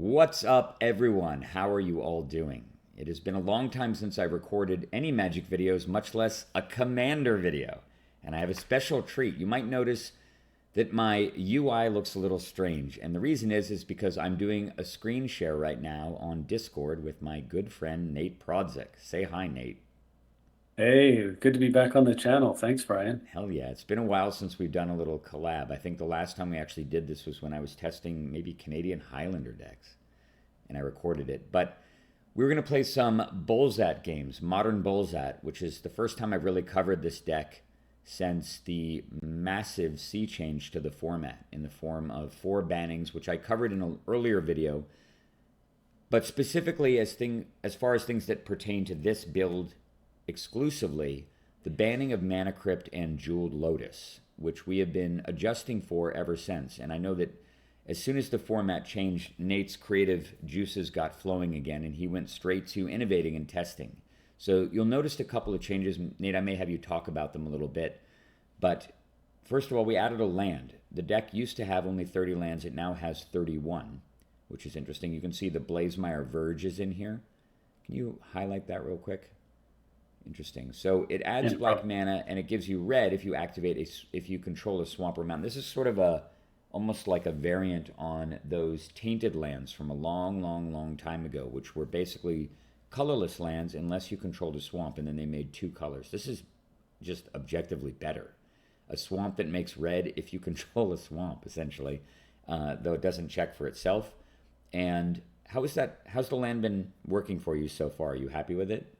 What's up, everyone? How are you all doing? It has been a long time since I recorded any Magic videos, much less a Commander video. And I have a special treat. You might notice that my UI looks a little strange. And the reason is because I'm doing a screen share right now on Discord with my good friend, Nate Prawdzik. Say hi, Nate. Hey, good to be back on the channel. Thanks, Brian. Hell yeah. It's been a while since we've done a little collab. I think the last time we actually did this was when I was testing maybe Canadian Highlander decks, and I recorded it. But we were going to play some Bullszat games, modern Bullszat, which is the first time I've really covered this deck since the massive sea change to the format in the form of 4 bannings, which I covered in an earlier video. But specifically, as far as things that pertain to this build exclusively, the banning of Mana Crypt and Jeweled Lotus, which we have been adjusting for ever since. And I know that as soon as the format changed, Nate's creative juices got flowing again, and he went straight to innovating and testing. So you'll notice a couple of changes. Nate, I may have you talk about them a little bit. But first of all, we added a land. The deck used to have only 30 lands. It now has 31, which is interesting. You can see the Blazemire Verge is in here. Can you highlight that real quick? Interesting. So it adds black mana, and it gives you red if you if you control a swamp or mountain. This is sort of almost like a variant on those tainted lands from a long time ago, which were basically colorless lands unless you controlled a swamp, and then they made 2 colors. This is just objectively better. A swamp that makes red if you control a swamp, essentially, though it doesn't check for itself. And how's the land been working for you so far? Are you happy with it?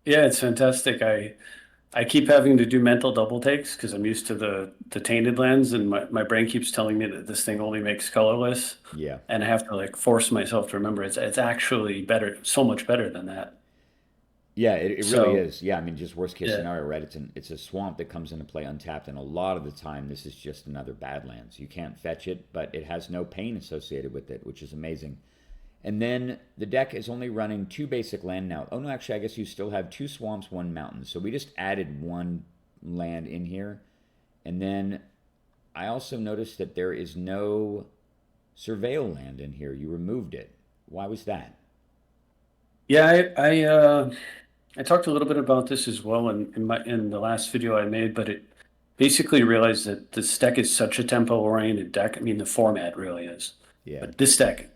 Yeah, it's fantastic. I keep having to do mental double takes because I'm used to the tainted lands, and my brain keeps telling me that this thing only makes colorless, Yeah. and I have to like force myself to remember it's actually better, so much better than that. Yeah, it really So is. Yeah, I mean, just worst case yeah, scenario, right? It's a swamp that comes into play untapped, and a lot of the time, this is just another Badlands. You can't fetch it, but it has no pain associated with it, which is amazing. And then the deck is only running 2 basic land now. Oh no, actually, I guess you still have 2 swamps, 1 mountain. So we just added 1 land in here, and then I also noticed that there is no surveil land in here. You removed it. Why was that? yeah. I talked a little bit about this as well in the last video I made, but it basically realized that this deck is such a tempo-oriented deck. I mean, the format really is, Yeah. but this deck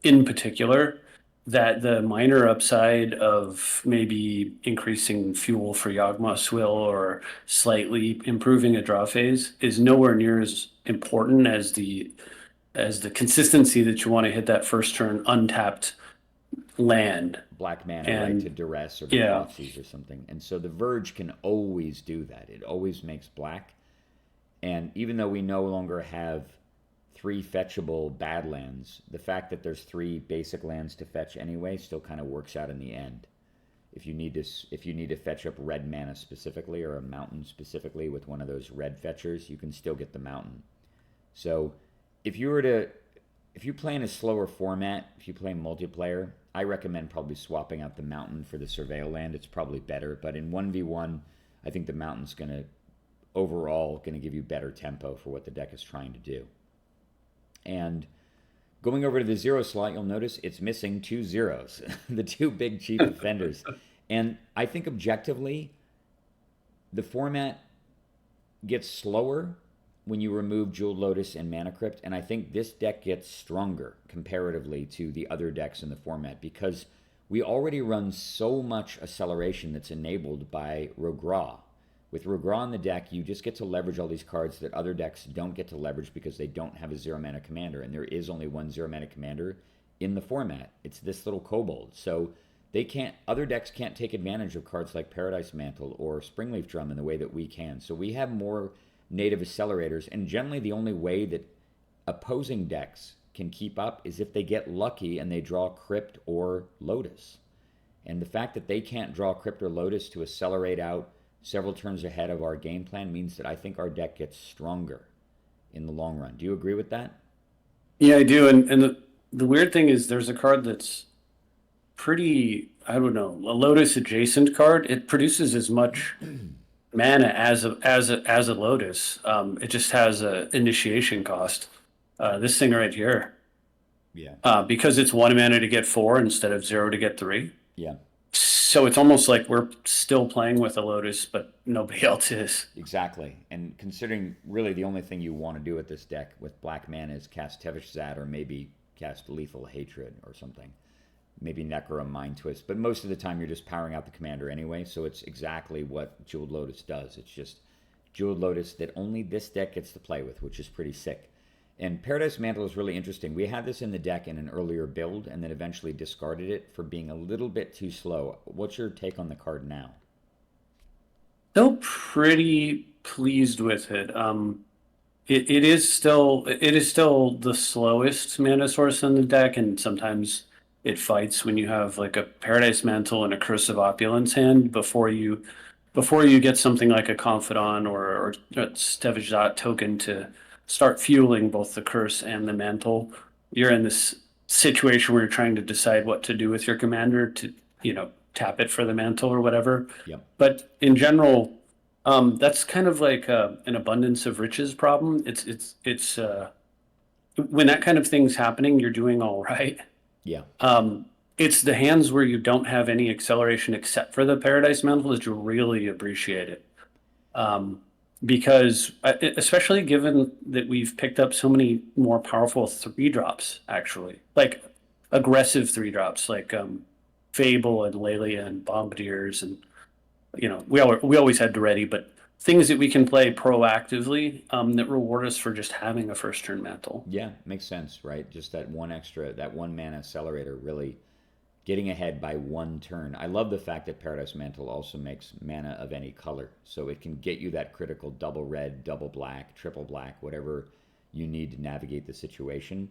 in particular, that the minor upside of maybe increasing fuel for Yawgmoth's Will or slightly improving a draw phase is nowhere near as important as the consistency that you want to hit that first turn untapped land. Black mana, right, to And duress or to yeah, Thoughtseize or something. And so the Verge can always do that. It always makes black. And even though we no longer have 3 fetchable Badlands, the fact that there's 3 basic lands to fetch anyway still kind of works out in the end. If you need to fetch up red mana specifically or a mountain specifically with one of those red fetchers, you can still get the mountain. So if you were to if you play in a slower format, if you play multiplayer, I recommend probably swapping out the mountain for the surveil land. It's probably better, but in 1v1, I think the mountain's going to give you better tempo for what the deck is trying to do. And going over to the 0 slot, you'll notice it's missing 2 zeros, the 2 big chief offenders. And I think objectively, the format gets slower when you remove Jeweled Lotus and Mana Crypt, and I think this deck gets stronger comparatively to the other decks in the format because we already run so much acceleration that's enabled by Rogra. With Rogra in the deck, you just get to leverage all these cards that other decks don't get to leverage because they don't have a 0 mana commander, and there is only 1 0 mana commander in the format. It's this little kobold. So other decks can't take advantage of cards like Paradise Mantle or Springleaf Drum in the way that we can. So we have more native accelerators, and generally the only way that opposing decks can keep up is if they get lucky and they draw Crypt or Lotus. And the fact that they can't draw Crypt or Lotus to accelerate out several turns ahead of our game plan means that I think our deck gets stronger in the long run. Do you agree with that? yeah, I do. And the weird thing is there's a card that's pretty, I don't know, a Lotus adjacent card. It produces as much mana as a Lotus. It just has a initiation cost. This thing right here. Yeah. because it's 1 mana to get 4 instead of 0 to get 3. Yeah. So it's almost like we're still playing with a Lotus, but nobody else is. Exactly. And considering really the only thing you want to do with this deck with black mana is cast Tevish Zat or maybe cast Lethal Hatred or something. Maybe Necro Mind Twist. But most of the time you're just powering out the commander anyway, so it's exactly what Jeweled Lotus does. It's just Jeweled Lotus that only this deck gets to play with, which is pretty sick. And Paradise Mantle is really interesting. We had this in the deck in an earlier build and then eventually discarded it for being a little bit too slow. What's your take on the card now? Still pretty pleased with it. It is still the slowest mana source in the deck, and sometimes it fights when you have like a Paradise Mantle and a Curse of Opulence hand before you get something like a Confidant or a Stevizat token to start fueling both the curse and the mantle. You're in this situation where you're trying to decide what to do with your commander to, tap it for the mantle or whatever. Yep. But in general, that's kind of like an abundance of riches problem. It's when that kind of thing's happening, you're doing all right. Yeah. It's the hands where you don't have any acceleration except for the Paradise Mantle that you really appreciate it. Because especially given that we've picked up so many more powerful 3-drops, actually, like aggressive 3-drops, like Fable and Lelia and Bombardiers, and we always had Duretti, but things that we can play proactively that reward us for just having a first turn mantle. Yeah, makes sense, right? Just that one mana accelerator really getting ahead by one turn. I love the fact that Paradise Mantle also makes mana of any color. So it can get you that critical double red, double black, triple black, whatever you need to navigate the situation,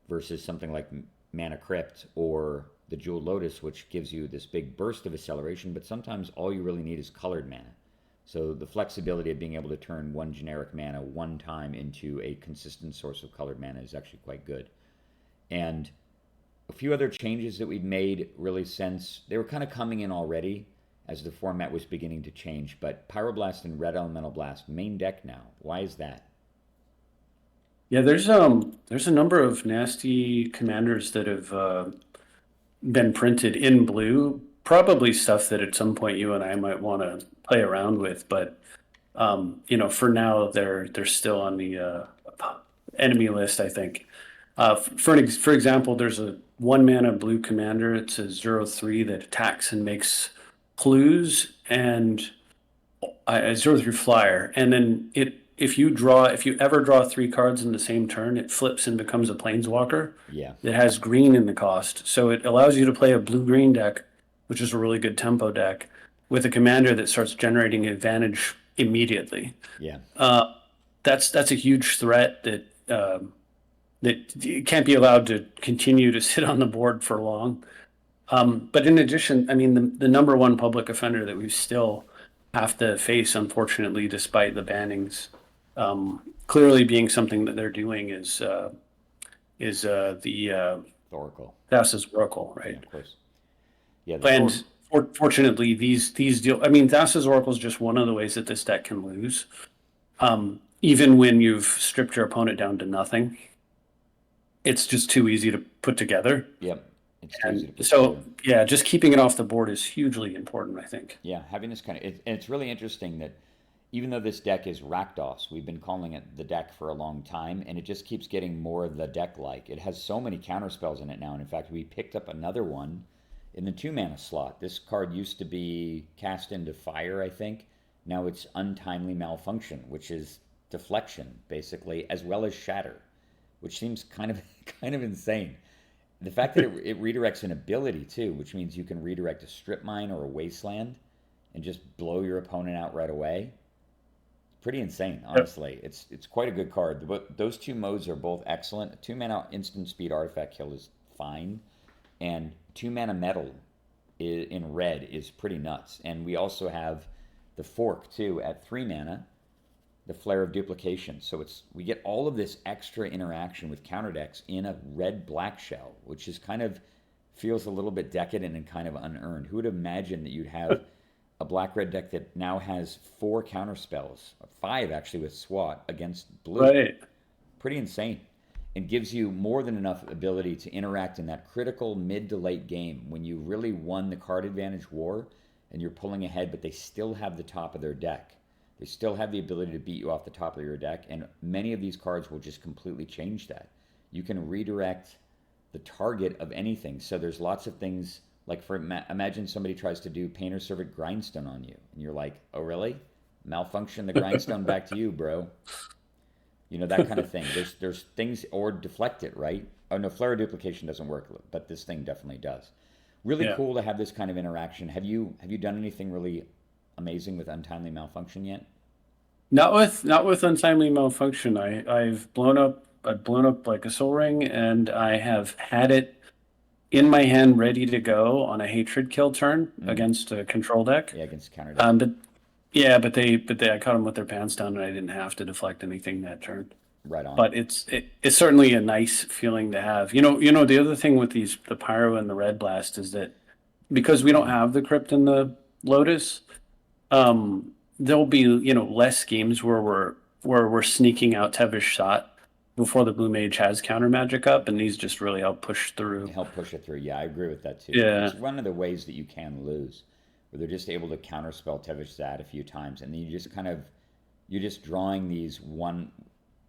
versus something like Mana Crypt or the Jeweled Lotus, which gives you this big burst of acceleration, but sometimes all you really need is colored mana. So the flexibility of being able to turn one generic mana one time into a consistent source of colored mana is actually quite good. And a few other changes that we've made really since they were kind of coming in already as the format was beginning to change, but Pyroblast and Red Elemental Blast main deck now. Why is that? Yeah, there's a number of nasty commanders that have been printed in blue. Probably stuff that at some point you and I might want to play around with, but for now they're still on the enemy list, I think. For example, there's a 1 mana blue commander. It's a 0/3 that attacks and makes clues, and a 0/3 flyer. And then if you ever draw 3 cards in the same turn, it flips and becomes a planeswalker. Yeah. That has green in the cost. So it allows you to play a blue-green deck, which is a really good tempo deck, with a commander that starts generating advantage immediately. Yeah. That's a huge threat that can't be allowed to continue to sit on the board for long. But in addition, I mean, the number one public offender that we still have to face, unfortunately, despite the bannings, clearly being something that they're doing is the Oracle. Thassa's Oracle, right? Yeah, of course. Yeah. And fortunately, these deal. I mean, Thassa's Oracle is just one of the ways that this deck can lose. Even when you've stripped your opponent down to nothing, it's just too easy to put together. Yep. And so, yeah, just keeping it off the board is hugely important, I think. Yeah, having this kind of, and it's really interesting that even though this deck is Rakdos, we've been calling it the deck for a long time, and it just keeps getting more the deck-like. It has so many counterspells in it now, and in fact, we picked up another one in the 2-mana slot. This card used to be Cast into Fire, I think. Now it's Untimely Malfunction, which is deflection, basically, as well as Shatter, which seems kind of insane. The fact that it redirects an ability too, which means you can redirect a Strip Mine or a Wasteland and just blow your opponent out right away. Pretty insane, honestly. Yep. It's quite a good card. Those 2 modes are both excellent. A 2-mana instant speed artifact kill is fine, and 2-mana metal in red is pretty nuts. And we also have the Fork too at 3 mana. The Flare of Duplication. So we get all of this extra interaction with counter decks in a red-black shell, which is feels a little bit decadent and kind of unearned. Who would imagine that you'd have a black-red deck that now has 4 counter spells, 5 actually with SWAT against blue? Right. Pretty insane. and gives you more than enough ability to interact in that critical mid to late game when you really won the card advantage war and you're pulling ahead, but they still have the top of their deck. They still have the ability to beat you off the top of your deck, and many of these cards will just completely change that. You can redirect the target of anything. So there's lots of things like imagine somebody tries to do Painter Servant Grindstone on you, and you're like, oh really? Malfunction the Grindstone back to you, bro. You know, that kind of thing. There's things, or deflect it, right? Oh no, Flare Duplication doesn't work, but this thing definitely does. Really Yeah. cool to have this kind of interaction. Have you done anything really amazing with Untimely Malfunction yet? Not with untimely malfunction. I've blown up like a soul ring, and I have had it in my hand ready to go on a hatred kill turn Mm. against a control deck. Yeah, against counter deck. But yeah, but they I caught them with their pants down, and I didn't have to deflect anything that turn. Right on. But it's certainly a nice feeling to have. The other thing with the pyro and the red blast is that because we don't have the crypt and the lotus, there'll be less games where we're sneaking out Tevish shot before the blue mage has counter magic up, and these just really help push through. Help push it through. Yeah, I agree with that too. Yeah, It's one of the ways that you can lose, where they're just able to counterspell Tevish Zad a few times, and then you're just drawing these one.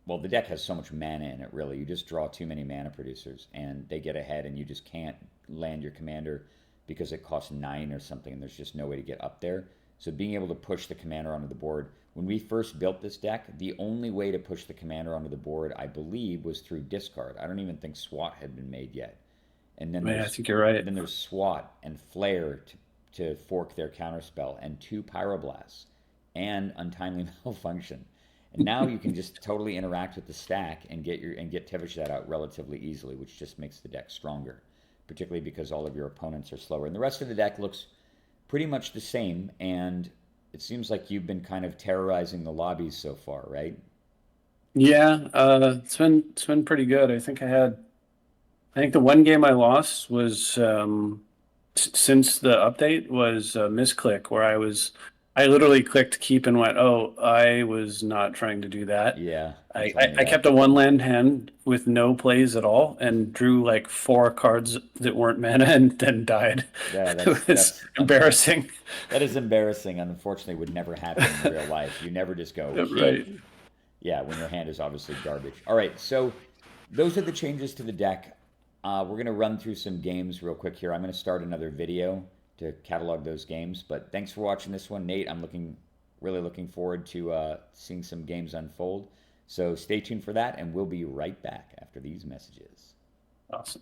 Well, the deck has so much mana in it, really. You just draw too many mana producers, and they get ahead, and you just can't land your commander because it costs 9 or something, and there's just no way to get up there. So being able to push the commander onto the board. When we first built this deck, the only way to push the commander onto the board, I believe, was through discard. I don't even think SWAT had been made yet. And then I think you're right. there's SWAT and Flare to fork their counterspell, and 2 Pyroblasts and Untimely Malfunction. And now you can just totally interact with the stack and get Tevish that out relatively easily, which just makes the deck stronger, particularly because all of your opponents are slower. And the rest of the deck looks pretty much the same, and it seems like you've been kind of terrorizing the lobbies so far, right? Yeah, it's been pretty good. I think the one game I lost was since the update was a misclick where I literally clicked keep and went, oh, I was not trying to do that. Yeah, you I, told I, me I that. kept a one land hand with no plays at all and drew like 4 cards that weren't mana and then died. Yeah, It was that's embarrassing. that is embarrassing, and unfortunately would never happen in real life. You never just go Right. keep. Yeah, when your hand is obviously garbage. All right, so those are the changes to the deck. We're going to run through some games real quick here. I'm going to start another video to catalog those games. But thanks for watching this one, Nate. I'm really looking forward to seeing some games unfold. So stay tuned for that, and we'll be right back after these messages. Awesome.